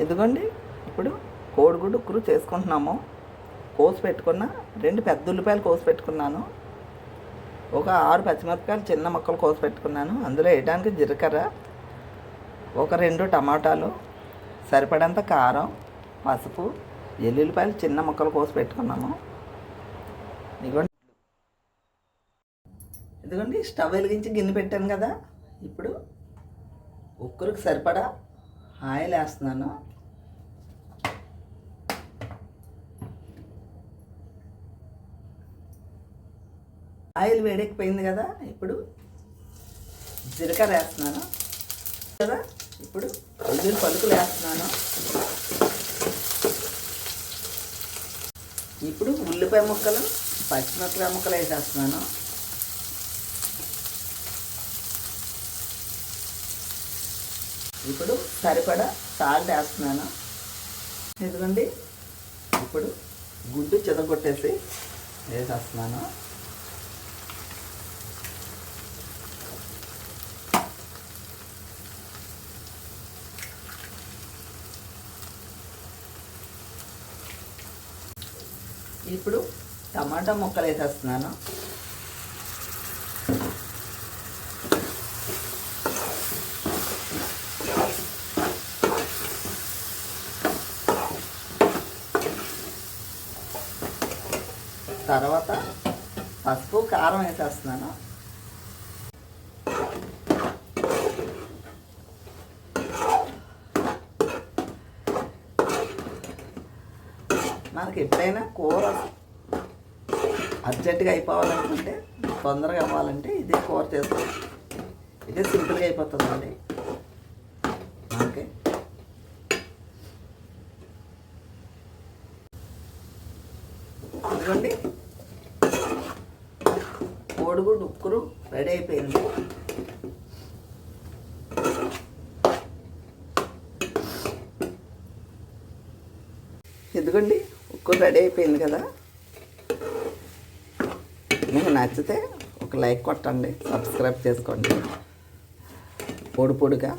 ఇదిగోండి ఇప్పుడు కోడిగుడ్డు ఉక్కురు చేసుకుంటున్నాము. కోసి పెట్టుకున్న 2 పెద్ద ఉల్లిపాయలు కోసి పెట్టుకున్నాను. ఒక 6 పచ్చిమిరపకాయలు చిన్న ముక్కలు కోసి పెట్టుకున్నాను. అందులో వేయడానికి జీలకర్ర, ఒక 2 టమాటాలు, సరిపడంత కారం, పసుపు, ఎల్లుల్లిపాయలు చిన్న ముక్కలు కోసి పెట్టుకున్నాము. ఇదిగోండి స్టవ్ వెలిగించి గిన్నె పెట్టాను కదా. ఇప్పుడు ఉక్కురికి సరిపడా ఆయిల్ వేస్తున్నాను. ఆయిల్ వేడెక్కిపోయింది కదా. ఇప్పుడు జీలకర్ర వేస్తున్నాను కదా. ఇప్పుడు ఉల్లిపాయలు పలుకులు వేస్తున్నాను. ఇప్పుడు ఉల్లిపాయ ముక్కలు, పచ్చిమిరపకాయ ముక్కలు వేసేస్తున్నాను. ఇప్పుడు సరిపడా సాల్ట్ వేస్తున్నాను. ఎందుకండి ఇప్పుడు గుడ్డు చెదగొట్టేసి వేసేస్తున్నాను. ఇప్పుడు టమాటా ముక్కలు వేసేస్తున్నాను. తర్వాత పసుపు, కారం వేసేస్తున్నాను. మనకి ఎప్పుడైనా కూర అర్జెంటుగా అయిపోవాలనుకుంటే, తొందరగా అవ్వాలంటే ఇదే కూర చేసుకోవాలి. ఇదే సింపుల్గా అయిపోతుందండి మనకి. ఇదిగోండి కోడిగుడ్డు ఉక్కురు రెడీ అయిపోయింది. ఇదిగోండి ఉక్కురు రెడీ అయిపోయింది కదా. మీకు నచ్చితే ఒక లైక్ కొట్టండి, సబ్స్క్రైబ్ చేసుకోండి. పొడి పొడిగా